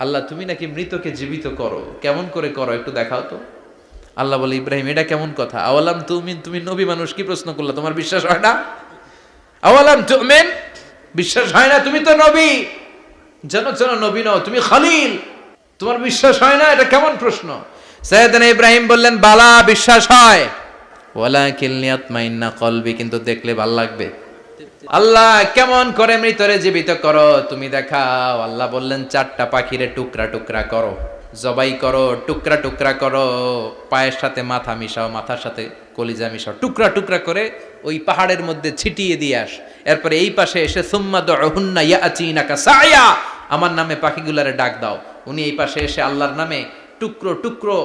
আল্লাহ তুমি নাকি মৃতকে জীবিত করো, কেমন করে করো একটু দেখাও তো। আল্লাহ বলে, ইব্রাহিম এটা কেমন কথা? আওয়ালাম তুমিন, তুমি নবী মানুষ কি প্রশ্ন করলা, তোমার বিশ্বাস হয় না? আওয়ালাম তুমিন, বিশ্বাস হয় না? তুমি তো নবী, জানো নবী নও, তুমি খলিল, তোমার বিশ্বাস হয় না? এটা কেমন প্রশ্ন? সাইয়েদনা ইব্রাহিম বললেন, বালা বিশ্বাস হয়, ওয়ালাকিন লিয়াতমাইন্না কলবি, কিন্তু দেখলে ভাল লাগবে। আল্লাহ কেমন করে মৃতরে জীবিত করো তুমি দেখাও। আল্লাহ বললেন, 4টা পাখিরে টুকরা টুকরা করো, জবাই করো, টুকরা টুকরা করো, পায়ের সাথে মাথা মিশাও, মাথার সাথে কলিজা মিশাও, টুকরা টুকরা করে ওই পাহাড়ের মধ্যে ছিটিয়ে দিয়ে আস। এরপরে এই পাশে এসে সুম্মা দুহুন্না ইয়াতিনাকা সায়া, আমার নামে পাখিগুলারে ডাক দাও। উনি এই পাশে এসে আল্লাহর নামে টুকরো টুকরো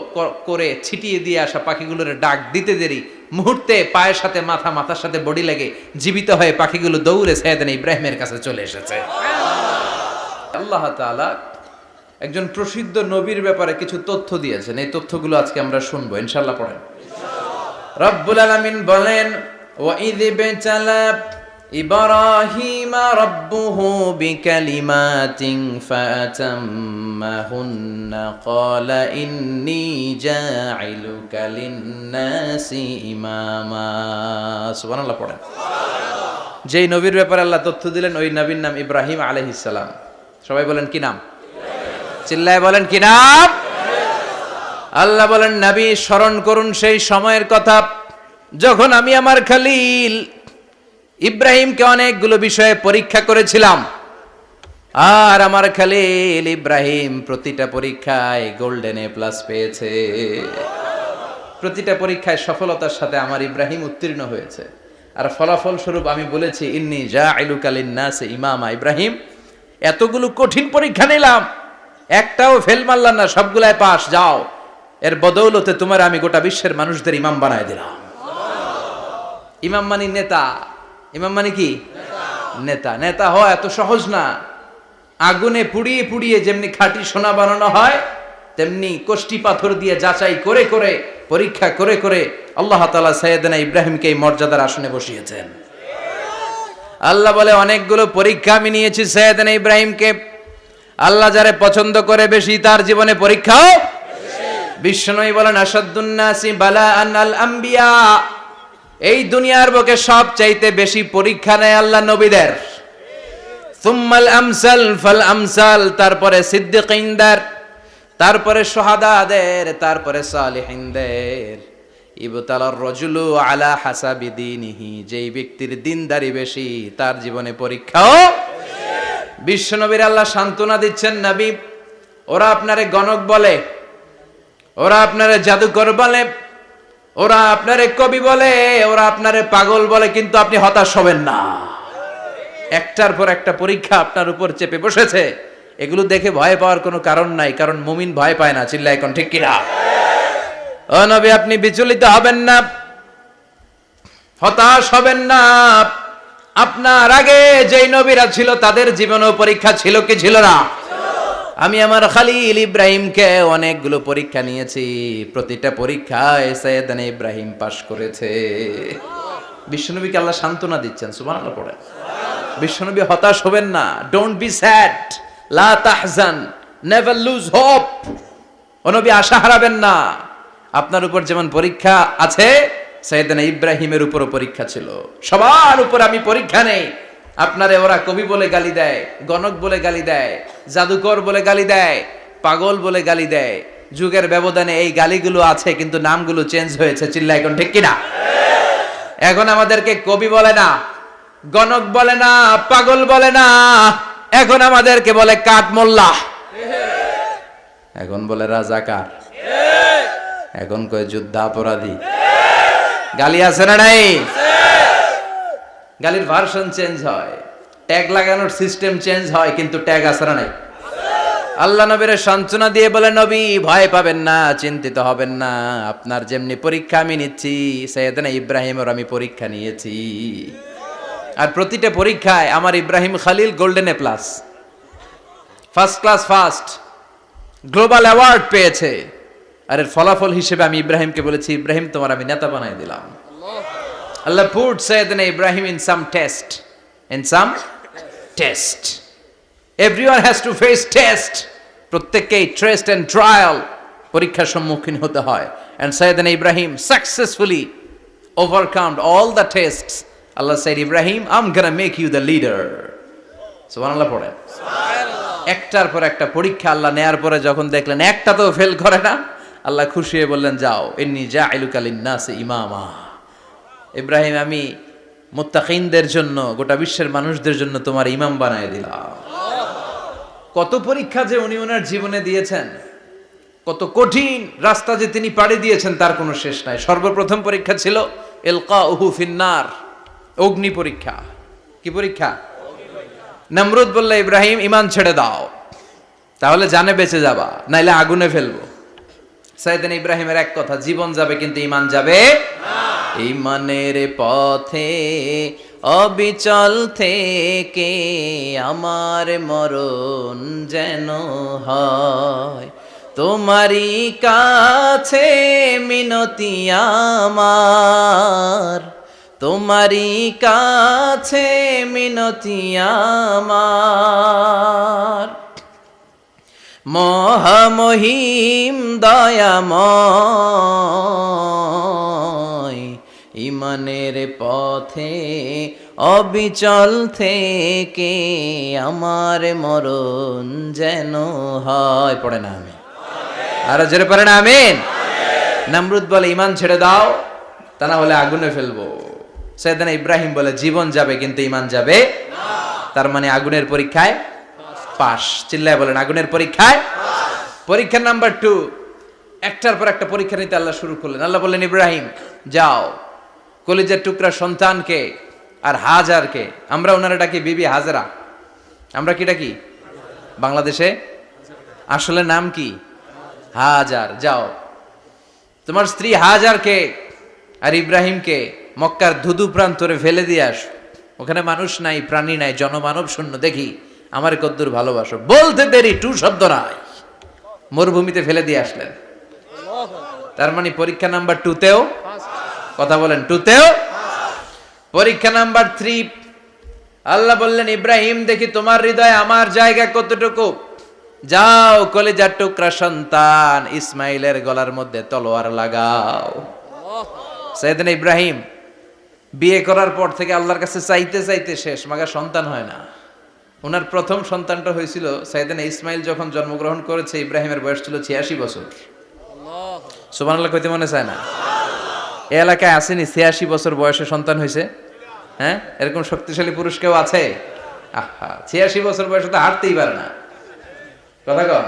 করে ছিটিয়ে দিয়ে আসা পাখিগুলোর ডাক দিতে দেরি, মুহূর্তে পায়ের সাথে মাথা, মাথার সাথে বডি লেগে জীবিত হয়ে পাখিগুলো দৌড়ে সাইয়েদনা ইব্রাহিমের কাছে চলে এসেছে। আল্লাহ তাআলা একজন প্রসিদ্ধ নবীর ব্যাপারে কিছু তথ্য দিয়েছেন, এই তথ্যগুলো আজকে আমরা শুনবো ইনশাআল্লাহ। পড়েন। রব্বুল আলামিন বলেন, ওয়া ইয বিতালা ইব্রাহিমা রাব্বুহু বিকালিমাতিন ফাতাম্মাহুন্না ক্বালা ইন্নী জাঈলুকা লিন-নাসি ইমামা। সুবহানাল্লাহ পড়েন। যেই নবীর ব্যাপারে আল্লাহ তথ্য দিলেন ওই নবীর নাম ইব্রাহিম আলাইহিস সালাম। সবাই বলেন কি নাম? চিল্লায় বলেন কি নাম? আল্লাহ বলেন, নবী স্মরণ করুন সেই সময়ের কথা যখন আমি আমার খলিল ইব্রাহিমকে অনেকগুলো বিষয়ে পরীক্ষা করেছিলাম, আর আমার খলিল ইব্রাহিম প্রতিটা পরীক্ষায় গোল্ডেন এ প্লাস পেয়েছে। প্রতিটা পরীক্ষায় সফলতার সাথে আমার ইব্রাহিম উত্তীর্ণ হয়েছে। আর ফলাফল স্বরূপ আমি বলেছি, ইন্নী জাঈলুকা লিন-নাসি ইমামা। ইব্রাহিম, এতগুলো কঠিন পরীক্ষা নিলাম, একটাও ফেল মারলাম না, সবগুলাই পাস। যাও, এর বদৌলতে তোমার আমি গোটা বিশ্বের মানুষদের ইমাম বানায় দিলাম। ইমাম মানে নেতা। ইমাম মানে কি? নেতা। নেতা হওয়া এত সহজ না। আগুনে পুড়িয়ে পুড়িয়ে যেমনি খাঁটি সোনা বানানো হয়, তেমনি কষ্টি পাথর দিয়ে যাচাই করে করে, পরীক্ষা করে করে আল্লাহ তাআলা সাইয়েদনা ইব্রাহিমকে এই মর্যাদার আসনে বসিয়েছেন। আল্লাহ বলে, অনেকগুলো পরীক্ষা আমি নিয়েছি সাইয়েদনা ইব্রাহিমকে। আল্লাহ যারে পছন্দ করে বেশি, তার জীবনে পরীক্ষাও বিশ্বনবী বলেন, আসাদ্দুন নাসি বালাআন আল আম্বিয়া। এই দুনিয়ার বুকে সবচাইতে বেশি পরীক্ষা নেয় আল্লাহ নবীদের। সুম্মাল আমসাল ফাল আমসাল, তারপরে সিদ্দিকিনদের, তারপরে শুহাদাদের, তারপরে সালিহিনদের। ইবতালার রাজুলু আলা হাসাবি দীনিহি, যেই ব্যক্তির দিনদারি বেশি তার জীবনে পরীক্ষাও। বিশ্বনবীর আল্লাহ সান্ত্বনা দিচ্ছেন, নবী ওরা আপনারে গণক বলে, ওরা আপনারে জাদুকর বলে, ওরা আপনারে কবি বলে, ওরা আপনারে পাগল বলে, কিন্তু আপনি হতাশ হবেন না। একটার পর একটা পরীক্ষা আপনার উপর চেপে বসেছে, এগুলো দেখে ভয় পাওয়ার কোনো কারণ নাই, কারণ মুমিন ভয় পায় না। চিল্লায় এখন ঠিক কিনা? ও নবী, আপনি বিচলিত হবেন না, হতাশ হবেন না। আপনার আগে যেই নবীরা ছিল তাদের জীবনেও পরীক্ষা ছিল কি ছিল না? আমি আমার খলিল ইব্রাহিমকে অনেকগুলো পরীক্ষা নিয়েছি, প্রতিটা পরীক্ষায় সাইয়েদনা ইব্রাহিম পাশ করেছে। বিশ্বনবীকে আল্লাহ সান্ত্বনা দিচ্ছেন। সুবহানাল্লাহ পড়ে। বিশ্বনবী হতাশ হবেন না। ডোন্ট বি স্যাড, লা তাহজান, নেভার লুজ হোপ। ও নবী, আশা হারাবেন না। আপনার উপর যেমন পরীক্ষা আছে, সাইয়েদনা ইব্রাহিমের উপরও পরীক্ষা ছিল। সবার উপর আমি পরীক্ষা নেই। আপনারে ওরা কবি বলে গালি দেয়, গণক বলে গালি দেয়, জাদুকর বলে গালি দেয়, পাগল বলে গালি দেয়। যুগের ব্যবধানে এই গালিগুলো আছে, কিন্তু নামগুলো চেঞ্জ হয়েছে। চিল্লা এখন ঠিক কিনা? এখন আমাদেরকে কবি বলে না, গণক বলে না, পাগল বলে না, এখন আমাদেরকে বলে কাঠ মোল্লা, এখন বলে রাজাকার, এখন কয় যুদ্ধাপরাধী। গালি আছে না নাই? গালির ভার্সন চেঞ্জ হয়, ট্যাগ লাগানোর সিস্টেম চেঞ্জ হয়, কিন্তু ট্যাগ আছে না নাই? আল্লাহ নবীর সান্ত্বনা দিয়ে বলে, নবী ভয় পাবেন না, চিন্তিত হবেন না। আপনার যেমনি পরীক্ষা আমি নিচ্ছি, সাইয়েদনা ইব্রাহিমের আমি পরীক্ষা নিয়েছি। আর প্রতিটা পরীক্ষায় আমার Ibrahim Khalil golden A plus, first class first, global award পেয়েছে। আর এর ফলাফল হিসেবে আমি ইব্রাহিমকে বলেছি, ইব্রাহিম তোমার আমি নেতা বানাই দিলাম। Allah put Sayyidina Ibrahim in some test. In some test. Everyone has to face test. প্রত্যেককেই টেস্ট এন্ড ট্রায়াল, পরীক্ষার সম্মুখীন হতে হয়। And Sayyidna Ibrahim successfully overcome all the tests. Allah said, Ibrahim, I'm gonna make you the leader. সুবহানাল্লাহ পড়েন। একটার পর একটা পরীক্ষা আল্লাহ নেয়ার পরে যখন দেখলেন একটা তো ফেল করে না, আল্লাহ খুশি হয়ে বললেন, যাও, ইন্নী জাইলুকা লিন-নাসি ইমামা। ইব্রাহিম, আমি মুত্তাকিনদের জন্য, গোটা বিশ্বের মানুষদের জন্য তোমার ইমাম বানায় দিলাম। কত পরীক্ষা যে উনি ওনার জীবনে দিয়েছেন, কত কঠিন রাস্তা যে তিনি পাড়ি দিয়েছেন তার কোনো শেষ নাই। সর্বপ্রথম পরীক্ষা ছিল ইলকাউহু ফিন্নার, অগ্নি পরীক্ষা। কি পরীক্ষা? নমরুদ বলল, ইব্রাহিম ঈমান ছেড়ে দাও, তাহলে জানে বেঁচে যাবা, নাইলে আগুনে ফেলবো। সাইয়েদনা ইব্রাহিমের এক কথা, জীবন যাবে কিন্তু ঈমান যাবে না। ঈমানের পথে অবিচল থেকে আমার মরণ যেন হয়, তোমারই কাছে মিনতি আমার, তোমারই কাছে মিনতি আমার। মহামহিম দয়াময়, ঈমানের পথে অবিচল থেকে আমার মরণ যেন হয়। পড়ে না আমি আরো জোরে পড়ে না আমিন। নমরুদ বলে, ঈমান ছেড়ে দাও, তা না হলে আগুনে ফেলবো। সাইয়েদনা ইব্রাহিম বলে, জীবন যাবে কিন্তু ঈমান যাবে না। তার মানে আগুনের পরীক্ষায় পাস। চিল্লায় বলেন, আগুনের পরীক্ষায় পরীক্ষা নাম্বার 2। একটার পর একটা পরীক্ষা নিতে আল্লাহ শুরু করলেন। আল্লাহ বললেন, ইব্রাহিম যাও, কলিজার টুকরা সন্তানকে আর হাজারকে, আমরা ওনারা ডাকি বিবি হাজরা, আমরা কি ডাকি বাংলাদেশে, আসলে নাম কি হাজার, যাও তোমার স্ত্রী হাজারকে আর ইব্রাহিমকে মক্কার ধুধু প্রান্তরে ফেলে দিয়ে আস। ওখানে মানুষ নাই, প্রাণী নাই, জনমানব শূন্য, দেখি আমার কদ্দুর ভালোবাসো। বলতে দেরি, টু শব্দ নাই, মরুভূমিতে ফেলে দিয়ে আসলেন। তার মানে পরীক্ষা নাম্বার 2তেও, কথা বলেন, 2তেও। পরীক্ষা নাম্বার 3, আল্লাহ বললেন, ইব্রাহিম দেখি তোমার হৃদয়ে আমার জায়গা কতটুকু, যাও কলিজার টুকরা সন্তান ইসমাইলের গলার মধ্যে তলোয়ার লাগাও। সাইয়েদনা ইব্রাহিম বিয়ে করার পর থেকে আল্লাহর কাছে চাইতে চাইতে শেষ, মাগা সন্তান হয় না। ওনার প্রথম সন্তানটা হয়েছিল সাইয়েদনা ইসমাইল যখন জন্মগ্রহণ করেছে, ইব্রাহিমের বয়স ছিল 86 বছর। সুবহানাল্লাহ কইতে মনে চায় না? এই এলাকায় আসেনি 86 বছর বয়সে সন্তান হয়েছে? হ্যাঁ, এরকম শক্তিশালী পুরুষ কেউ আছে? আহা, 86 বছর বয়সে তো হাঁটতেই পারে না। কথা কন।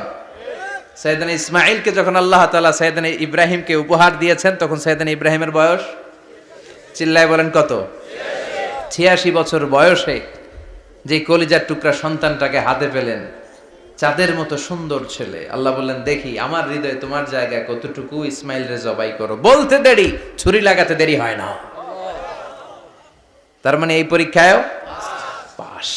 সাইয়েদনা ইসমাইলকে যখন আল্লাহ তাআলা সাইয়েদনা ইব্রাহিমকে উপহার দিয়েছেন, তখন সাইয়েদনা ইব্রাহিমের বয়স, চিল্লায় বলেন কত? 86 বছর বয়সে যে কলিজার টুকরা সন্তানটাকে হাতে পেলেন, চাঁদের মতো সুন্দর ছেলে। আল্লাহ বললেন, দেখি আমার হৃদয়ে তোমার জায়গা কতটুকু, ইসমাইল রে জবাই করো। বলতে দেরি, ছুরি লাগাতে দেরি হয় না। তার মানে এই পরীক্ষায়ও পাস।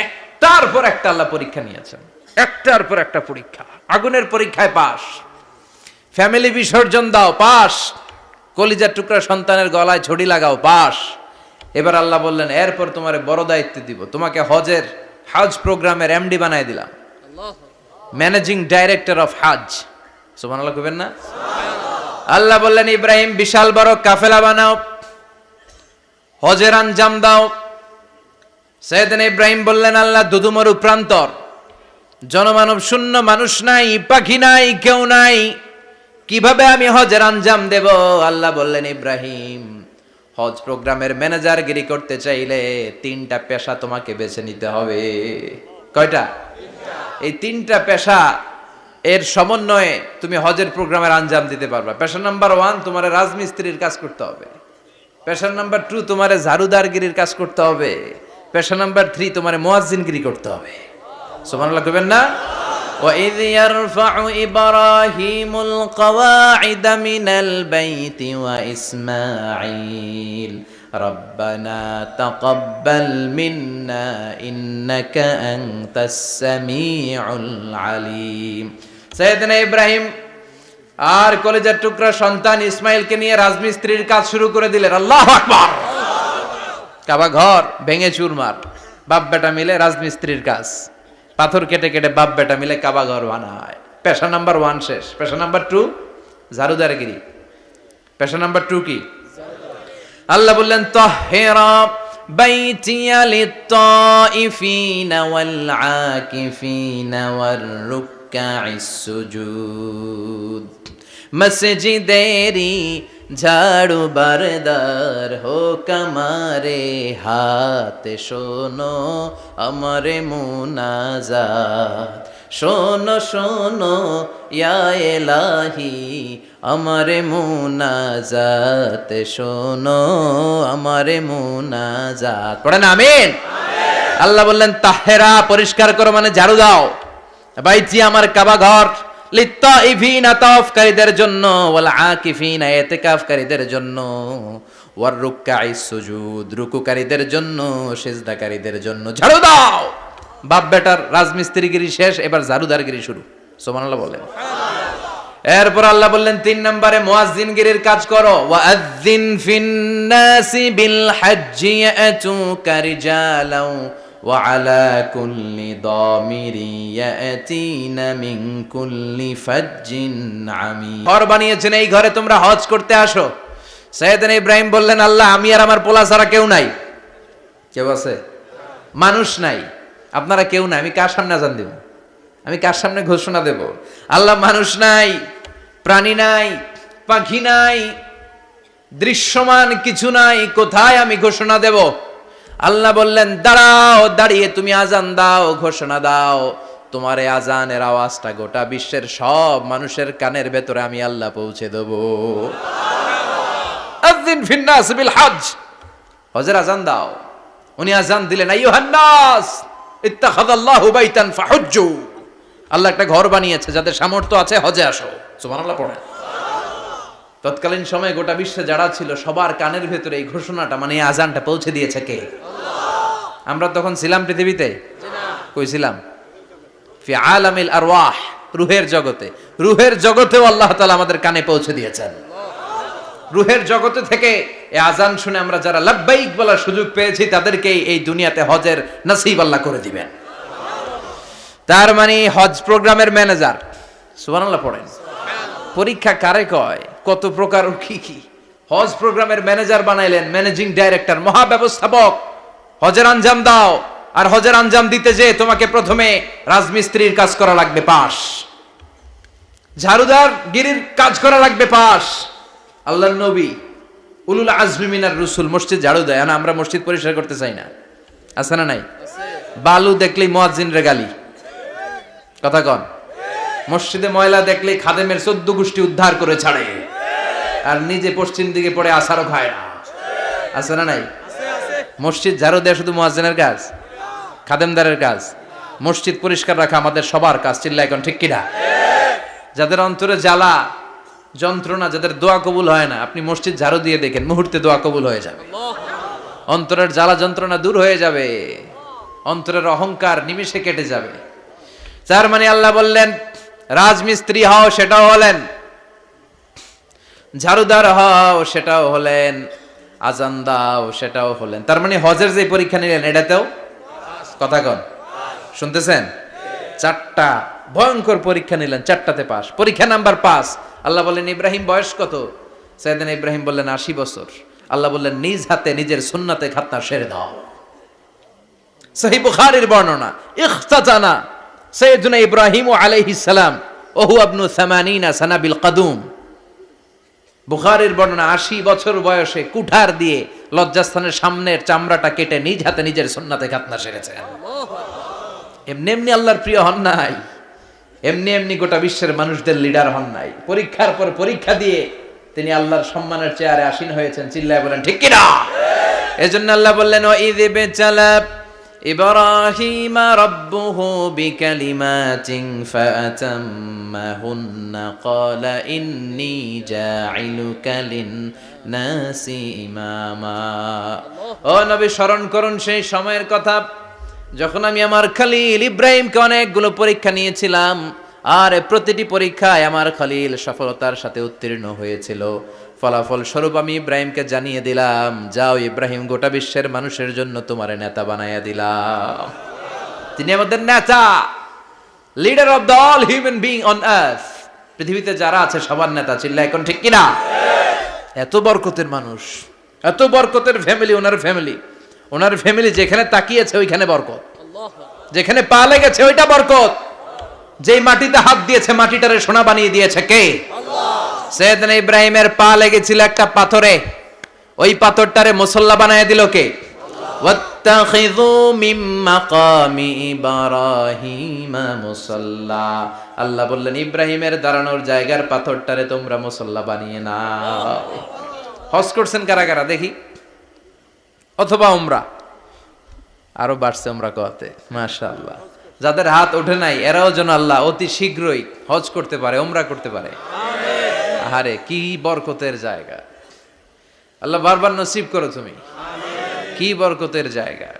একটার পর একটা আল্লাহ পরীক্ষা নিয়েছেন, একটার পর একটা পরীক্ষা। আগুনের পরীক্ষায় পাস, ফ্যামিলি বিসর্জন দাও, পাস, কলিজার টুকরা সন্তানের গলায় ছড়ি লাগাও, পাস। এবার আল্লাহ বললেন, এরপর তোমার বড় দায়িত্ব দিব, তোমাকে হজ প্রোগ্রামের এমডি বানায় দিলাম, ম্যানেজিং ডাইরেক্টর অফ হজ। সুবহানাল্লাহ কইবেন না? আল্লাহ বললেন, ইব্রাহিম বিশাল বড় কাফেলা বানাও, হজের আঞ্জাম দাও। সাইয়েদনা ইব্রাহিম বললেন, আল্লাহ দুদুমরু প্রান্তর, জনমানব শূন্য, মানুষ নাই, পাখি নাই, কেউ নাই, কিভাবে আমি হজের আঞ্জাম দেব? আল্লাহ বললেন, ইব্রাহিম হজ প্রোগ্রামের ম্যানেজারগিরি করতে চাইলে 3টা পেশা তোমাকে বেছে নিতে হবে। কয়টা? এই 3টা পেশা এর সমন্বয়ে তুমি হজের প্রোগ্রামের আঞ্জাম দিতে পারবা। পেশা নাম্বার 1, তোমার রাজমিস্ত্রির কাজ করতে হবে। পেশা নাম্বার 2, তোমার ঝাড়ুদারগিরির কাজ করতে হবে। পেশা নাম্বার 3, তোমার মুয়াজ্জিনগিরি করতে হবে। সুবহানাল্লাহ কইবেন না? وَإِذْ يَرْفَعُ إِبْرَاهِيمُ الْقَوَاعِدَ مِنَ الْبَيْتِ وَإِسْمَاعِيلُ رَبَّنَا تَقَبَّلْ مِنَّا إِنَّكَ أَنْتَ السَّمِيعُ الْعَلِيمُ। সাইয়েদনা ইব্রাহিম আর কলিজার টুকরা সন্তান ইসমাইলকে নিয়ে রাজমিস্ত্রির কাজ শুরু করে দিলেন। আল্লাহু আকবার! কাবা ঘর ভেঙে চুরমার, বাপ বেটা মিলে রাজমিস্ত্রির কাজ। পাথর কেটে কেটে বাপ বেটা মিলে কাবা ঘর বানায়। পেশা নাম্বার 1 শেষ। পেশা নাম্বার 2 ঝাড়ুদারগিরি। পেশা নাম্বার 2 কি? আল্লাহ বললেন তাহহিরা বাইতিয়া লিত-তাইফিনা ওয়াল আকিফিনা ওয়ার রুকআইস সুজুদ। মসজিদেরি ঝাড়ু বারদার হোক আমারে হাত, শোনো আমারে মুনাজাত। শোনো শোনো ইয়া ইলাহি আমারে মুনাজাত, শোনো আমারে মুনাজাত। পড়েন আমিন। আল্লাহ বললেন তাহেরা পরিষ্কার করো মানে ঝাড়ু দাও, বাইতি আমার কাবা ঘর, লিত্তাইফিনা তাওয়াফকারীদের জন্য, ওয়াল আকিফিনা ইতিকাফকারীদের জন্য, ওয়ার রুকআইস সুজুদ রুকুকারীদের জন্য, সিজদাকারীদের জন্য ঝাড়ু দাও। বাপ বেটার রাজমিস্ত্রিগিরি শেষ, এবার ঝাড়ুদারগিরি শুরু। সুবহানাল্লাহ বলেন। এরপর আল্লাহ বললেন 3 নম্বরে মুয়াজ্জিনগিরির কাজ করো। ওয়াআযিন ফিন-নাসি বিল হজ্জি ইয়াতুকা রিজালাও ওয়া আলা কুল্লি দামিরি ইয়াতিনা মিন কুল্লি ফাজ্জিন আমিক। ঘর বানিয়েছেন, এই ঘরে তোমরা হজ করতে আসো। সাইয়েদনা ইব্রাহিম বললেন আল্লাহ আমি আর আমার পোলা ছাড়া কেউ নাই। কেউ আছে? মানুষ নাই, আপনারা কেউ নাই, আমি কার সামনে আযান দেব? আমি কার সামনে ঘোষণা দেব? আল্লাহ মানুষ নাই, প্রাণী নাই, পাখি নাই, দৃশ্যমান কিছু নাই, কোথায় আমি ঘোষণা দেব? আল্লাহ বললেন দাঁড়াও, দাঁড়িয়ে তুমি আজান দাও, ঘোষণা দাও। তোমার এই আজানের আওয়াজটা গোটা বিশ্বের সব মানুষের কানের ভেতরে আমি আল্লাহ পৌঁছে দেব। আযিন ফিন-নাস বিল হজ, হজের আজান দাও। উনি আজান দিলেন আইয়ুহান নাস ইত্তাখাযাল্লাহু বাইতান ফাহুজ্জু। আল্লাহ একটা ঘর বানিয়েছে, যাদের সামর্থ্য আছে হজে আসো। সুবহানাল্লাহ পড়েন। তৎকালীন সময়ে গোটা বিশ্বে যারা ছিল সবার কানের ভেতরে এই ঘোষণাটা মানে এই আজানটা পৌঁছে দিয়েছে কে? আল্লাহ। আমরা তখন ছিলাম পৃথিবীতে? কই ছিলাম? ফি আলামিল আরওয়াহ, রূহের জগতে। রূহের জগতেও আল্লাহ তাআলা আমাদের কানে পৌঁছে দিয়েছেন। রূহের জগতে থেকে এই আজান শুনে আমরা যারা লাব্বাইক বলার সুযোগ পেয়েছি তাদেরকে এই দুনিয়াতে হজের নসিব আল্লাহ করে দিবেন। তার মানে হজ প্রোগ্রামের ম্যানেজার। সুবহানাল্লাহ পড়েন। পরীক্ষা কারে কয়? কত প্রকার কি কি। হজ প্রোগ্রামের ম্যানেজার বানাইলেন, ম্যানেজিং ডাইরেক্টর, মহাব্যবস্থাপক। হজের আঞ্জাম দাও, আর হজের আঞ্জাম দিতে যে তোমাকে প্রথমে রাজমিস্ত্রির কাজ করা লাগবে পাস, ঝাড়ুদার গিরির কাজ করা লাগবে পাস। আল্লাহর নবী উলুল আজমি মিনার রসুল মসজিদ ঝাড়ু দেয় না, আমরা মসজিদ পরিষ্কার করতে চাই না, আছে না নাই? বালু দেখলেই মুয়াজ্জিনরে গালি, কথা কন। মসজিদে ময়লা দেখলেই খাদেমের 14 গোষ্ঠী উদ্ধার করে ছাড়ে, আর নিজে পশ্চিম দিকে পড়ে আসারও খায় না, আছে না নাই? মসজিদ ঝাড়ু দেয়া শুধু মুয়াজ্জিনের কাজ? খাদেমদারের কাজ? মসজিদ পরিষ্কার রাখা আমাদের সবার কাজ। চিল্লা এখন ঠিক কিনা? যাদের অন্তরে জ্বালা যন্ত্রণা, যাদের দোয়া কবুল হয় না, আপনি মসজিদ ঝাড়ু দিয়ে দেখেন মুহূর্তে দোয়া কবুল হয়ে যাবে। অন্তরের জ্বালা যন্ত্রণা দূর হয়ে যাবে, অন্তরের অহংকার নিমিষে কেটে যাবে। তার মানে আল্লাহ বললেন রাজমিস্ত্রি হও, সেটাও হলেন, ঝাড়ুদার হও, সেটাও হলেন, আজান দাও, সেটাও হলেন। তার মানে হজের যে পরীক্ষা নিলেন এটাতেও, কথা কন, শুনতেছেন? 4টা ভয়ঙ্কর পরীক্ষা নিলেন, 4টাতে পাস। পরীক্ষা নাম্বার 5। আল্লাহ বললেন ইব্রাহিম বয়স কত? সাইয়েদনা ইব্রাহিম বললেন 80 বছর। আল্লাহ বললেন নিজ হাতে নিজের সুন্নাতে খাতনা সেরে দাও। সহিহ বুখারীর বর্ণনা, ইখতাতানা সাইয়েদনা ইব্রাহিম আলাইহিস সালাম ওহু ইবনু 80 সানা বিল কদুম। বুখারীর বর্ণনা 80 বছর বয়সে কুঠার দিয়ে লজ্জাস্থানের সামনের চামড়াটা কেটে নিজ হাতে নিজের সুন্নাতে খাতনা সেরেছেন। এমনি এমনি আল্লাহর প্রিয় হন নাই, এমনি এমনি গোটা বিশ্বের মানুষদের লিডার হন নাই। পরীক্ষার পর পরীক্ষা দিয়ে তিনি আল্লাহর সম্মানের চেয়ারে আসীন হয়েছেন। চিল্লায় বলেন ঠিক কিনা? এজন্য আল্লাহ বললেন ওয়াইয ইবতালা ইব্রাহিমা রাব্বুহু বিকালিমাতিন ফাআতাম্মাহুন্না ক্বালা ইন্নী জাঈলুকা লিন-নাসি ইমামা। ও নবী, স্মরণ করুন সেই সময়ের কথা যখন আমি আমার খলিল ইব্রাহিমকে অনেকগুলো পরীক্ষা নিয়েছিলাম, আর প্রতিটি পরীক্ষায় আমার খলিল সফলতার সাথে উত্তীর্ণ হয়েছিল। ফলাফল স্বরূপ আমি ইব্রাহিমকে জানিয়ে দিলাম, যাও ইব্রাহিম, গোটা বিশ্বের মানুষের জন্য তোমার নেতা বানাইয়া দিলাম। তিনি আমাদের নেতা, leader of the all human being on earth. পৃথিবীতে যারা আছে সবার নেতা, চিল্লা এখন ঠিক কিনা? এত বরকতের মানুষ, এত বরকতের ফ্যামিলি, ওনার ফ্যামিলি যেখানে তাকিয়েছে ওইখানে বরকত, যেখানে পা লেগেছে ওইটা বরকত। যেই মাটিতে হাত দিয়েছে মাটিটারে সোনা বানিয়ে দিয়েছে কে? সৈয়দনা ইব্রাহিমের পা লেগেছিল একটা পাথরে, ওই পাথরটারে মুসল্লা বানায় দিল কে? ওয়াত্তাখিযু মিন মাকামি ইব্রাহিমা মুসাল্লা। আল্লাহ বললেন ইব্রাহিমের দাঁড়ানোর জায়গার পাথরটারে তোমরা মুসল্লা বানিয়ে নাও। হজ করছেন কারা কারা দেখি, অথবা উমরা? আরো বাড়ছে উমরা করতে, মাশাআল্লাহ। যাদের হাত ওঠে নাই এরাও যেন আল্লাহ অতি শীঘ্রই হজ করতে পারে, উমরা করতে পারে। আহারে কি বরকতের জায়গা, আল্লাহ বারবার নসিব করো তুমি। কি বরকতের জায়গা।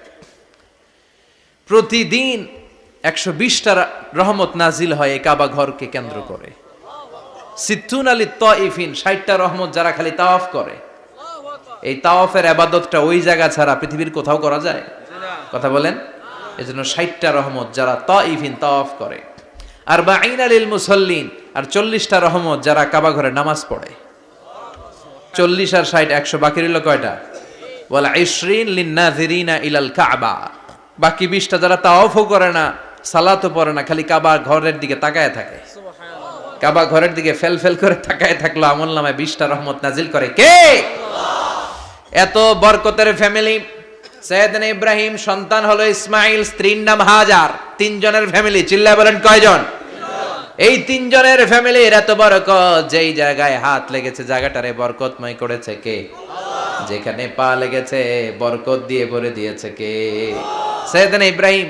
প্রতিদিন 120টা রহমত নাজিল হয় এই কাবা ঘরকে কেন্দ্র করে। সিত্তুন আলী তাইফিন, 60টা রহমত যারা খালি তাওয়াফ করে। এই তাওয়াফের ইবাদতটা ওই জায়গা ছাড়া পৃথিবীর কোথাও করা যায়? কথা বলেন। এজন্য 60টা রহমত যারা তাইফিন তাওয়াফ করে। আর বাঈনা লিল মুসাল্লিন, আর 40টা রহমত যারা কাবা ঘরে নামাজ পড়ে। 40 আর 60 100, বাকি রইল কয়টা? ওয়াল 20 লিন-নাযিরিনা ইলাল কাবা। বাকি 20টা যারা তাওয়াফও করে না, সালাতও পড়ে না, খালি কাবা ঘরের দিকে তাকায় থাকে। কাবা ঘরের দিকে ফেল ফেল করে তাকায় থাকলো, আমলনামায় 20টা রহমত নাজিল করে কে? এত বরকতের ফ্যামিলি। সৈয়দনা ইব্রাহিম সন্তান হলো ইসমাইল, স্ত্রীর নাম হাজার। 3 জনের ফ্যামিলি, চিল্লায় বলেন কয়জন? এই 3 জনের ফ্যামিলির এত বরকত, যেই জায়গায় হাত লেগেছে জায়গাটারে বরকতময় করেছে কে? যেখানে পা লেগেছে বরকত দিয়ে ভরে দিয়েছে কে? সৈয়দনা ইব্রাহিম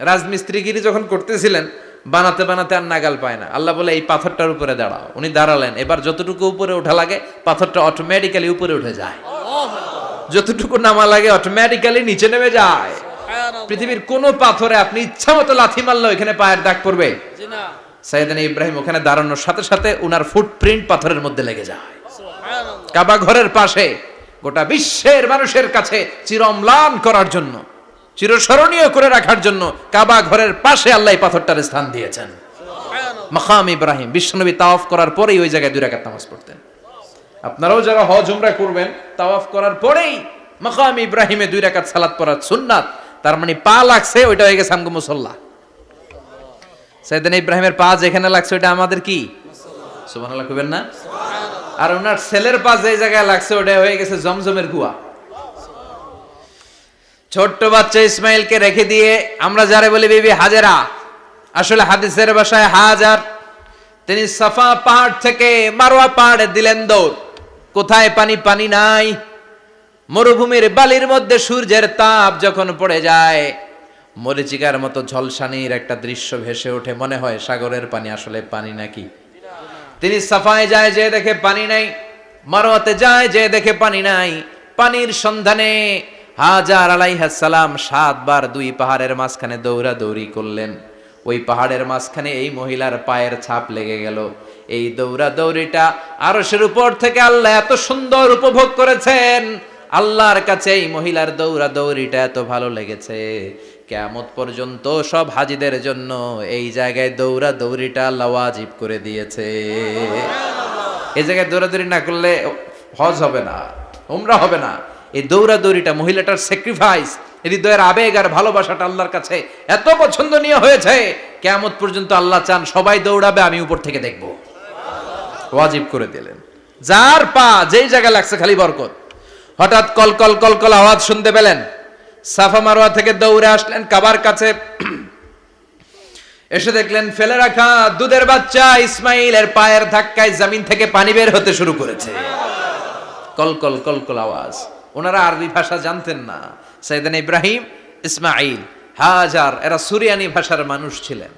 রাজমিস্ত্রিগিরি যখন করতেছিলেন, বানাতে বানাতে আর নাগাল পায় না। আল্লাহ বলে এই পাথরটার উপরে দাঁড়াও। উনি দাঁড়ালেন, এবার যতটুকু উপরে ওঠা লাগে পাথরটা অটোমেটিক্যালি উপরে উঠে যায়, যতটুকু নামা লাগে অটোমেটিক্যালি নিচে নেমে যায়। পৃথিবীর কোন পাথরে আপনি ইচ্ছা মতো লাথি মারলে এখানে পায়ের দাগ পড়বে? সৈয়দনা ইব্রাহিম ওখানে দাঁড়ানোর সাথে সাথে উনার ফুটপ্রিন্ট পাথরের মধ্যে লেগে যায়। কাবা ঘরের পাশে গোটা বিশ্বের মানুষের কাছে চিরম্লান করার জন্য, চিরস্মরণীয় করে রাখার জন্য কাবা ঘরের পাশে আল্লাহ এই পাথরটার স্থান দিয়েছেন। মাকাম ইব্রাহিম। বিশ্বনবী তাওয়াফ করার পরেই ওই জায়গায় 2 রাকাত নামাজ পড়তেন। আপনারাও যারা হজ উমরা করবেন, তাওয়াফ করার পরেই মাকাম ইব্রাহিমে 2 রাকাত সালাত পড়া সুন্নাত। তার মানে পা লাগছে, ওইটা হয়ে গেছে আমগো মুসাল্লা। সৈয়দনা ইব্রাহিমের পা যেখানে লাগছে ওইটা আমাদের কি? সুবহানাল্লাহ কইবেন না? আর ওনার ছেলের পা যে জায়গায় লাগছে ওটা হয়ে গেছে জমজমের কুয়া। ছোট্ট বাচ্চা ইসমাইলকে রেখে দিয়ে আমরা যারে বলি বিবি হাজেরা, আসলে হাদিসের ভাষায় হাজার, তিনি সাফা পাহাড় থেকে মারওয়া পাহাড়ে দিলেন দৌড়। কোথায় পানি? পানি নাই। মরুভূমির বালির মধ্যে সূর্যের তাপ যখন পড়ে যায়, মরিচিকার মতো ঝলসানির একটা দৃশ্য ভেসে ওঠে, মনে হয় সাগরের পানি, আসলে পানি নাকি। তিনি সাফায় যায়, যে দেখে পানি নাই। মারওয়াতে যায়, যে দেখে পানি নাই। পানির সন্ধানে হাজার আলাইহিস সালাম 7 বার 2 পাহাড়ের মাঝখানে দৌড়াদৌড়ি করলেন। ওই পাহাড়ের মাঝখানে এই মহিলার পায়ের ছাপ লেগে গেল। এই দৌড়াদৌড়িটা আরশের উপর থেকে আল্লাহ এত সুন্দর উপভোগ করেছেন। আল্লাহর কাছে এই মহিলার দৌড়াদৌড়িটা এত ভালো লেগেছে, কিয়ামত পর্যন্ত সব হাজীদের জন্য এই জায়গায় দৌড়াদৌড়িটা আল্লাহ ওয়াজিব করে দিয়েছে। এই জায়গায় দৌড়াদৌড়ি না করলে হজ হবে না, উমরা হবে না। এই দৌড়াদৌড়িটা, মহিলাটার স্যাক্রিফাইস, হৃদয়ের আবেগ আর ভালোবাসাটা আল্লাহর কাছে এত পছন্দনীয় হয়েছে, কিয়ামত পর্যন্ত আল্লাহ চান সবাই দৌড়াবে, আমি উপর থেকে দেখব। ওয়াজিব করে দিলেন। যার পা যেই জায়গায় লাগছে খালি বরকত। হঠাৎ কল কল কল কল আওয়াজ শুনতে পেলেন। সাফা মারওয়া থেকে দৌড়ে আসলেন কাবার কাছে। এসে দেখলেন ফেলে রাখা দুধের বাচ্চা ইসমাইলের পায়ের ধাক্কায় জমিন থেকে পানি বের হতে শুরু করেছে। কল কল কল কল আওয়াজ। ওনারা আরবি ভাষা জানতেন না। সৈয়দনা ইব্রাহিম, ইসমাইল, হাজার এরা সুরিয়ানি ভাষার মানুষ ছিলেন।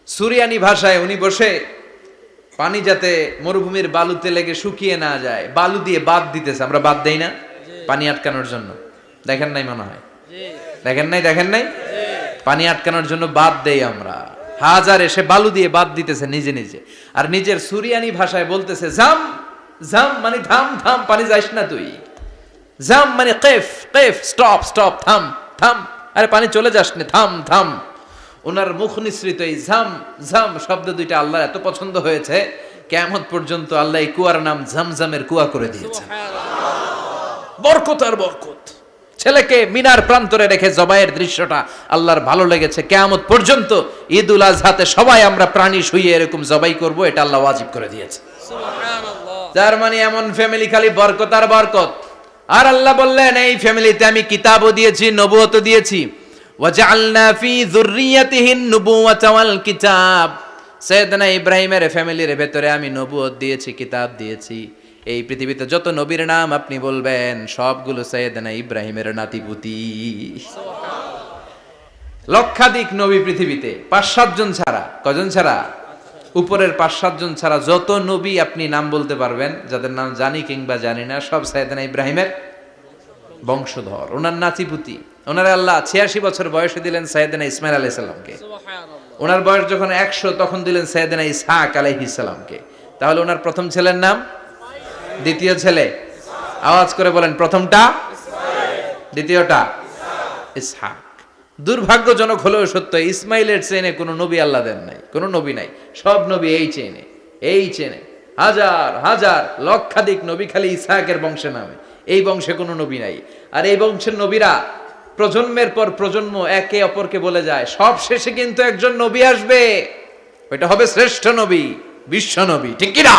সুরিয়ানি ভাষায় উনি বসে পানি যাতে মরুভূমির বালুতে লেগে শুকিয়ে না যায়, বালু দিয়ে বাঁধ দিতেছে। আমরা বাঁধ দেই না পানি আটকানোর জন্য? দেখেন নাই মনে হয়? দেখেন নাই? পানি আটকানোর জন্য বাঁধ দেই আমরা। হাজার এসে বালু দিয়ে বাঁধ দিতেছে নিজে নিজে, আর নিজের সুরিয়ানি ভাষায় বলতেছে জাম জাম, মানে থাম থাম, পানি যাইস না তুই। জাম মানে কেফ কেফ, স্টপ স্টপ, থাম থাম, আরে পানি চলে যাস না, থাম থাম। ওনার মুখ নিঃসৃত এই ঝাম ঝাম শব্দ দুইটা আল্লাহর এত পছন্দ হয়েছে, কিয়ামত পর্যন্ত আল্লাহ এই কুয়ার নাম ঝমঝমের কুয়া করে দিয়েছে। বরকত আর বরকত। ছেলেকে মিনার প্রান্তরে রেখে জবাইয়ের দৃশ্যটা আল্লাহর ভালো লেগেছে। কিয়ামত পর্যন্ত ঈদুল আজহাতে সবাই আমরা প্রাণী শুইয়ে এরকম জবাই করব, এটা আল্লাহ ওয়াজিব করে দিয়েছে। তার মানে এমন ফ্যামিলি খালি বরকত আর বরকত। আর আল্লাহ বললেন এই ফ্যামিলিতে আমি কিতাবও দিয়েছি, নবুয়তও দিয়েছি। ওয়াজআলনা ফি যুররিয়াতিহিন নুবুওয়াতা ওয়াল কিতাব। সাইয়েদনা ইব্রাহিমের ফ্যামিলির ভেতরে আমি নবুয়ত দিয়েছি, কিতাব দিয়েছি। এই পৃথিবীতে যত নবীর নাম আপনি বলবেন সবগুলো সাইয়েদনা ইব্রাহিমের নাতিপুতি। লক্ষাধিক নবী পৃথিবীতে, 5-7 জন ছাড়া। কজন ছাড়া? উপরের 5-7 জন ছাড়া যত নবী আপনি নাম বলতে পারবেন, যাদের নাম জানি কিংবা জানি না, সব সাইয়েদনা ইব্রাহিমের বংশধর, ওনার নাতিপুতি। ওনারা আল্লাহ 86 বছর বয়সে দিলেন সাইয়েদনা ইসমাইল আলাইহিস সালামকে। ওনার বয়স যখন 100 তখন দিলেন সাইয়েদনা ইসহাক আলাইহিস সালামকে। তাহলে ওনার প্রথম ছেলের নাম, দ্বিতীয় ছেলে, আওয়াজ করে বলেন, প্রথমটা দ্বিতীয়টা ইসহাক। দুর্ভাগ্যজনক হলেও সত্য, ইসমাইলের চেনে কোনো নবী আল্লাহ দেন নাই, কোনো নবী নাই। সব নবী এই চেনে, এই চেনে। হাজার হাজার লক্ষাধিক নবী খালি ইসহাকের বংশে নামে, এই বংশে কোনো নবী নাই। আর এই বংশের নবীরা প্রজন্মের পর প্রজন্ম একে অপরকে বলে যায়, সব শেষে কিন্তু একজন নবী আসবে, ওইটা হবে শ্রেষ্ঠ নবী, বিশ্ব নবী। ঠিক কি না?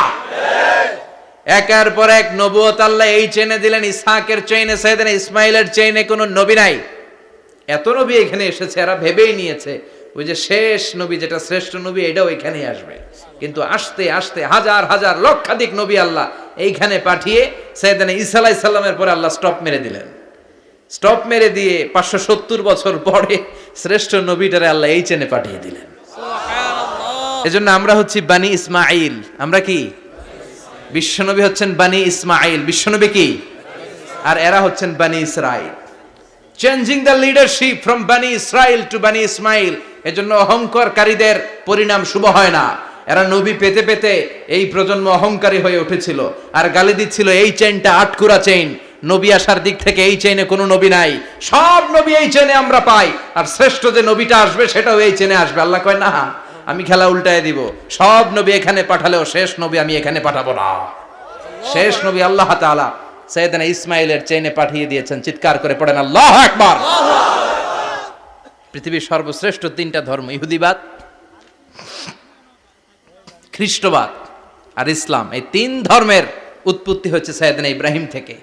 একের পর এক নবুয়ত আল্লাহ এই চেনে দিলেন। ইসহাকের চেইনে, সাইয়েদনা ইসমাইলের চেইনে কোনো নবী নাই। এত নবী এখানে এসেছে, এরা ভেবেই নিয়েছে ওই যে শেষ নবী যেটা শ্রেষ্ঠ নবী এটাও এখানেই আসবে। কিন্তু আস্তে আস্তে হাজার হাজার লক্ষাধিক নবী আল্লাহ এইখানে পাঠিয়ে সাইয়েদনা ঈসা আলাইহিস সালামের পরে আল্লাহ স্টপ মেরে দিলেন। স্টপ মেরে দিয়ে 570 বছর পরে শ্রেষ্ঠ নবীটারে আল্লাহ এই চেনে পাঠিয়ে দিলেন। এজন্য আমরা হচ্ছি বানি ইসমাইল। আমরা কি? বিশ্বনবী হচ্ছেন বানি ইসমাইল। বিশ্বনবী কি? আর এরা হচ্ছেন বানি Israil. Changing the leadership from বানি ইসরাইল টু বানি ইসমাইল। এজন্য অহংকারকারীদের পরিণাম শুভ হয় না। এরা নবী পেতে পেতে এই প্রজন্ম অহংকারী হয়ে উঠেছিল আর গালি দিচ্ছিল এই চেইনটা আটকুরা চেইন, নবী আসার দিক থেকে এই চেইনে কোনো নবী নাই, সব নবী এই চেইনে আমরা পাই, আর শ্রেষ্ঠ যে নবীটা আসবে সেটাও এই চেইনে আসবে। আল্লাহ কয় না, আমি খেলা উল্টায় দিব, সব নবী এখানে পাঠালেও শেষ নবী আমি এখানে পাঠাবো না। শেষ নবী আল্লাহ তাআলা সাইয়েদনা ইসমাইলের চেইনে পাঠিয়ে দিয়েছেন। চিৎকার করে পড়েন আল্লাহু আকবার। পৃথিবীর সর্বশ্রেষ্ঠ 3টা ধর্ম, ইহুদিবাদ, খ্রিস্টবাদ আর ইসলাম, এই 3 ধর্মের উৎপত্তি হচ্ছে সাইয়েদনা ইব্রাহিম থেকে।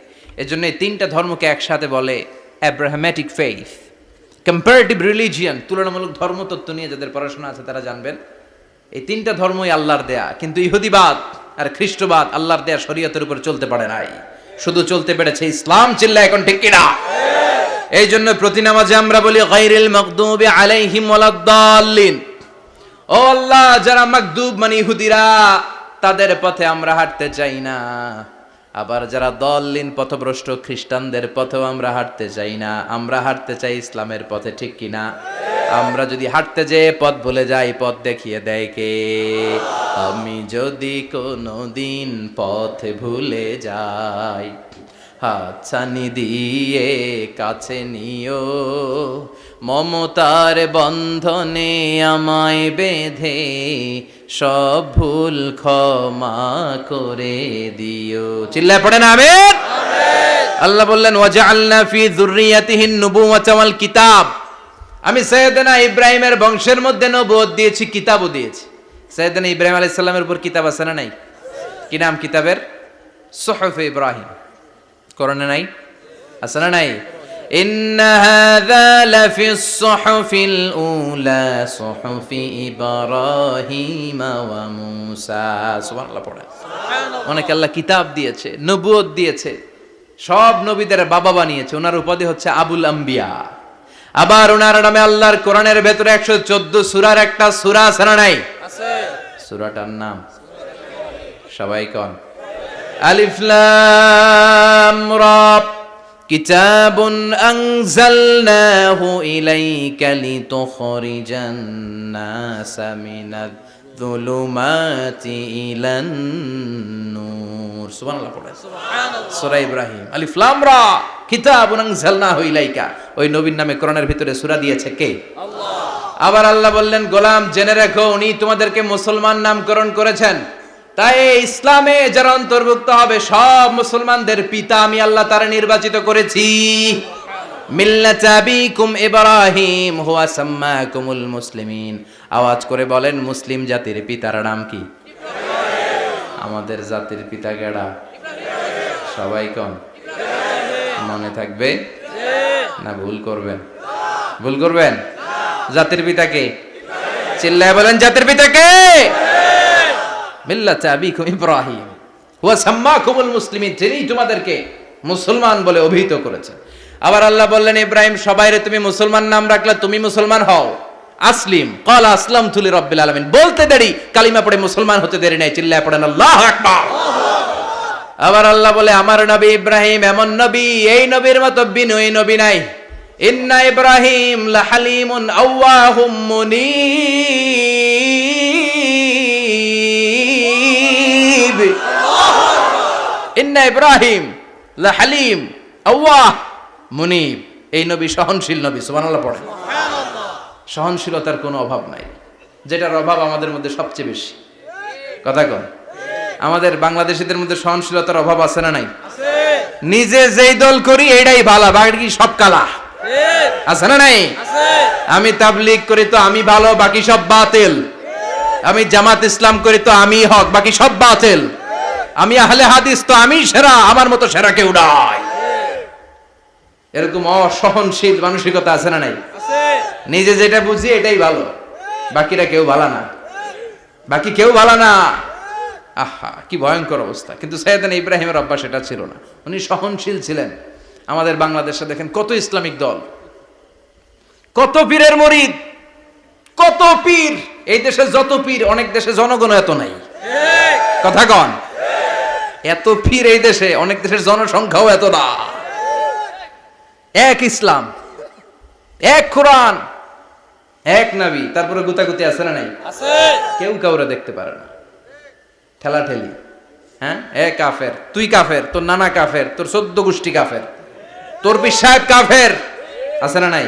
এজন্য এই 3টা ধর্মকে একসাথে বলে অ্যাব্রাহামেটিক ফেইথ, কম্পারেটিভ রিলিজিয়ান। তুলনামূলক ধর্মতত্ত্ব নিয়ে যাদের পড়াশোনা আছে তারা জানবেন এই 3টা ধর্মই আল্লাহর দেয়া। কিন্তু ইহুদিবাদ আর খ্রিস্টবাদ আল্লাহর দেয়া শরীয়তের উপর চলতে পারে নাই, শুধু চলতে পেরেছে ইসলাম। চিল্লা এখন ঠিক কিনা? এই জন্য প্রতি নামাজে আমরা বলি গায়রিল মাগদুবি আলাইহিম ওয়ালাদ-দাল্লিন। ও আল্লাহ, যারা মাগদুব মানে ইহুদিরা, তাদের পথে আমরা হাঁটতে চাই না। আবার যারা দল্লিন পথভ্রষ্ট খ্রিস্টানদের পথেও আমরা হাঁটতে চাই না, আমরা হাঁটতে চাই ইসলামের পথে। ঠিক কিনা? আমরা যদি হাঁটতে যেয়ে পথ ভুলে যাই, পথ দেখিয়ে দেয় কে? আমি যদি কোনোদিন পথ ভুলে যাই, হাতছানি দিয়ে কাছে নিও, মমতার বন্ধনে আমায় বেঁধে সব ভুল ক্ষমা করে দিও। চিল্লায় পড়েন আমিন। আল্লাহ বললেন ওয়াজআলনা ফি যুররিয়াতিহিন নুবুওয়াতা ওয়াল কিতাব। আমি সাইয়েদনা ইব্রাহিমের বংশের মধ্যে নবুয়ত দিয়েছি, কিতাবও দিয়েছি। সাইয়েদনা ইব্রাহিম আলাইহিস সালামের উপর কিতাব আছে না নাই? কি নাম কিতাবের? সুহুফ ইব্রাহিম। কোরআনে নাই? আছে না নাই? ইন্না হাযা লাফিস সুহুফিল উলা সুহুফি ইব্রাহিম ওয়া মূসা। সুবহানাল্লাহ পড়ে। অনেক আল্লাহ কিতাব দিয়েছে, নবুয়ত দিয়েছে, সব নবীদের বাবা বানিয়েছে। ওনার উপাধি হচ্ছে আবুল আম্বিয়া। আবার ওনার নামে আল্লাহর কোরআনের ভেতরে 114 সূরার একটা সূরা আছে না নাই? আছে। সূরাটার নাম সবাই কোন? আলিফ লাম রা। কিতাবুন আনজালনাহু ইলাইকা লিতুখরিজান নাসা মিনাজ যুলুমাতি ইলান নূর। সুবহানাল্লাহ পড়ে। সুবহানাল্লাহ। সূরা ইব্রাহিম। আলিফ লাম রা। কিতাবুন আনজালনাহু ইলাইকা। ওই নবীর নামে কোরআনের ভিতরে সূরা দিয়েছে কে? আল্লাহ। আবার আল্লাহ বললেন, গোলাম জেনে রাখো উনি তোমাদেরকে মুসলমান নামকরণ করেছেন, তাই ইসলামে যারা অন্তর্ভুক্ত হবে সব মুসলমানদের পিতা আমি আল্লাহ তারা নির্বাচিত করেছি। মিল্লাতা আবিকুম ইব্রাহিম হুয়া সাম্মাকুমুল মুসলিমিন। আওয়াজ করে বলেন, মুসলিম জাতির পিতার নাম কি? আমাদের জাতির পিতা কেডা? সবাই কোন? মনে থাকবে না ভুল করবেন? ভুল করবেন? জাতির পিতা কে? চিল্লায় বলেন, জাতির পিতা কে? মিল্লাতা আবিকুম ইব্রাহিম হুয়া সাম্মাকুমুল মুসলিমিন, যিনি তোমাদেরকে মুসলমান বলে অভিহিত করেছেন। আবার আল্লাহ বললেন, ইব্রাহিম সবাইরে তুমি মুসলমান নাম রাখলে, তুমি মুসলমান হও। আসলিম ক্বালা আসলামতু লিরাব্বিল আলামিন, বলতে দেরি, কালিমা পড়ে মুসলমান হতে দেরি নাই। চিল্লায় পড়েন আল্লাহু আকবার। আবার আল্লাহ বলে, আমার নবী ইব্রাহিম এমন নবী, এই নবীর মতো বিনয়ী নবী নাই। ইন্না ইব্রাহিম লাহালিমুন আওয়াহুম মুনীব। ইন্না ইব্রাহিম লাহালিম আওয়াহ মুনীব, এই নবী সহনশীল নবী। সুবহানাল্লাহ পড়েন। সহনশীলতার কোনো অভাব নাই, যেটার অভাব আমাদের মধ্যে সবচেয়ে বেশি। কথা কন, আমাদের বাংলাদেশিদের মধ্যে সহনশীলতার অভাব আছে না নাই? নিজে যেই দল করি এটাই ভালো, বাকি সব কালা। আছে না নাই? আমি তাবলীগ করি তো আমি ভালো, বাকি সব বাতিল। আমি জামাত ইসলাম করি তো আমি হক, বাকি সব বাতিল। আমি আহলে হাদিস তো আমি সেরা, আমার মতো সেরা কেউ নাই। এরকম অসহনশীল মানসিকতা আছে না নাই? নিজে যেটা বুঝি এটাই ভালো, বাকিরা কেউ ভালো না, বাকি কেউ ভালো না। আহা, কি ভয়ঙ্কর অবস্থা। কিন্তু সাইয়েদনা ইব্রাহিমের অভ্যাস এটা ছিল না, উনি সহনশীল ছিলেন। আমাদের বাংলাদেশে দেখেন কত ইসলামিক দল, কত পীরের মুরিদ, কত পীর। এই দেশে যত পীর, অনেক দেশে জনগণ এত নাই। কথা কন, এত পীর এই দেশে, অনেক দেশের জনসংখ্যাও এত না। এক ইসলাম, এক কোরআন, এক নবী, তারপরে গুতাগুতি আছে না নাই? কেউ কাউরে দেখতে পারে না, ঠেলা ঠেলি। হ্যাঁ, এ কাফের, তুই কাফের, তোর নানা কাফের, তোর 14 গোষ্ঠী কাফের, তোর পীর সাহেব কাফের, আছে না নাই?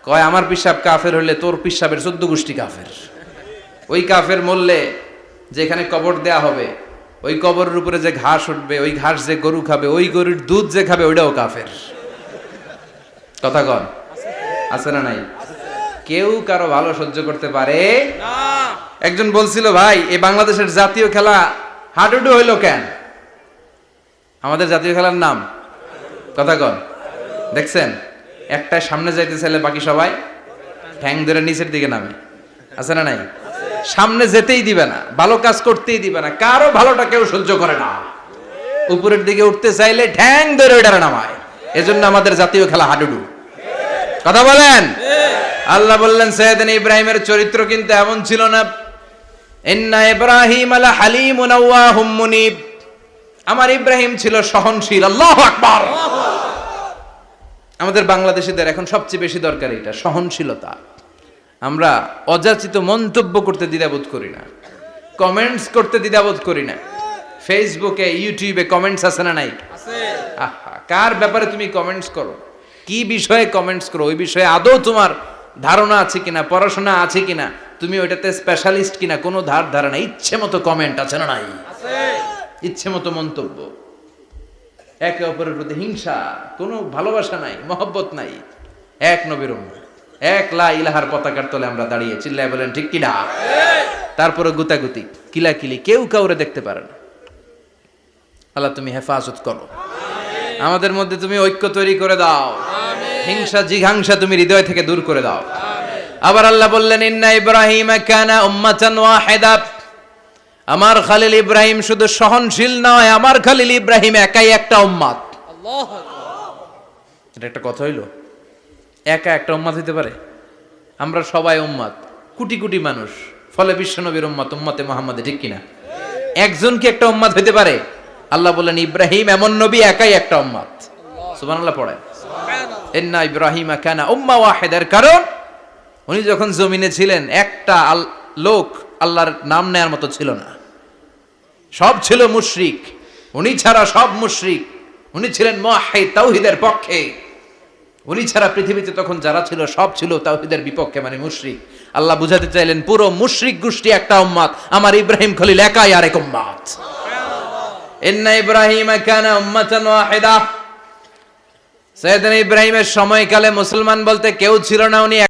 কয় আমার পীর সাহেব কাফের হইলে তোর পীর সাহেবের 14 গোষ্ঠী কাফের। ওই কাফের মরলে যেখানে কবর দেয়া হবে, ওই কবরের উপরে যে ঘাস উঠবে, ওই ঘাস যে গরু খাবে, ওই গরুর দুধ যে খাবে, ওইটাও কাফের। কথা কন, আছে না নাই? কেউ কারো ভালো সহ্য করতে পারে না। একজন বলছিল, ভাই এই বাংলাদেশের জাতীয় খেলা হাডুডু হইলো কেন? আমাদের জাতীয় খেলার নাম, কথা কন, দেখছেন? একটা সামনে যাইতে চাইলে বাকি সবাই ঠ্যাং ধরে নিচের দিকে নামে, আছে না নাই? সামনে যেতেই দিবে না, ভালো কাজ করতেই দিবে না, কারো ভালোটা কেউ সহ্য করে না। উপরের দিকে উঠতে চাইলে ঠ্যাং ধরে ওইটারে নামায়। এজন্য আমাদের জাতীয় খেলা হাডুডু। কথা বলেন। আল্লাহ বললেন, সাইয়েদনা ইব্রাহিমের চরিত্র কিন্তু এমন ছিল না। ইন্না ইব্রাহিম লা হালিমুন আওয়াহুম মুনীব, আমার ইব্রাহিম ছিল সহনশীল। আল্লাহু আকবার। আমাদের বাংলাদেশিদের এখন সবচেয়ে বেশি দরকার এটা, সহনশীলতা। আমরা অযাচিত মন্তব্য করতে দ্বিধাবোধ করি না, কমেন্টস করতে দ্বিধাবোধ করি না। ফেসবুকে, ইউটিউবে কমেন্টস আছে না নাই? আহা, কার ব্যাপারে তুমি কমেন্টস করো, কি বিষয়ে কমেন্টস করো, ওই বিষয়ে আদৌ তোমার ধারণা আছে কিনা, পড়াশোনা আছে কিনা, তুমি ওইটাতে স্পেশালিস্ট কিনা, কোনো ধারণা। ইচ্ছে মতো কমেন্ট আছে না নাই? ইচ্ছে মতো মন্তব্য, একে অপরের প্রতি হিংসা, কোনো ভালোবাসা নাই, মহব্বত নাই। এক নবীর উম্মত, এক লা ইলাহার পতাকার তলে আমরা দাঁড়িয়ে, চিল্লায় বলেন ঠিক কিনা? তারপরে গুতাগুতি, কিলাকিলি, কেউ কাউরে দেখতে পারে না। আল্লাহ তুমি হেফাজত করো, আমাদের মধ্যে তুমি ঐক্য তৈরি করে দাও, হিংসা জিঘাংসা তুমি হৃদয় থেকে দূর করে দাও। আবার আল্লাহ বললেন, ইন্না ইব্রাহিম কানা উম্মাতান ওয়াহিদা, আমার খলিল ইব্রাহিম শুধু সহনশীল নয়, আমার খলিল ইব্রাহিম একাই একটা উম্মত। আল্লাহু আকবার। এটা একটা কথা হইলো, একা একটা উম্মত হইতে পারে? আমরা সবাই উম্মত, কোটি কোটি মানুষ, ফলে বিশ্বনবীর উম্মত, উম্মতে মুহাম্মাদে, ঠিক কিনা? একজন কি একটা উম্মত হইতে পারে? আল্লাহ বললেন, ইব্রাহিম এমন নবী, একাই একটা উম্মত। সুবহানাল্লাহ পড়ে। ইন্না ইব্রাহিম কানা উম্মাহ ওয়াহিদার, কারণ উনি যখন জমিনে ছিলেন একটা লোক আল্লাহর নাম নেয়ার মতো ছিল না, সব ছিল মুশরিক, উনি ছাড়া সব মুশরিক। উনি ছিলেন মুওয়াহহিদ, তাওহীদের পক্ষে। উনি ছাড়া পৃথিবীতে তখন যারা ছিল সব ছিল তাওহীদের বিপক্ষে, মানে মুশরিক। আল্লাহ বুঝাতে চাইলেন পুরো মুশরিক গোষ্ঠী একটা উম্মাত, আমার ইব্রাহিম খলিল একাই আরেক উম্মাত। ইন্না ইব্রাহিমা কানা উম্মাতান ওয়াহিদা। সাইয়েদনা ইব্রাহিমের সময়কালে মুসলমান বলতে কেউ ছিল না, উনি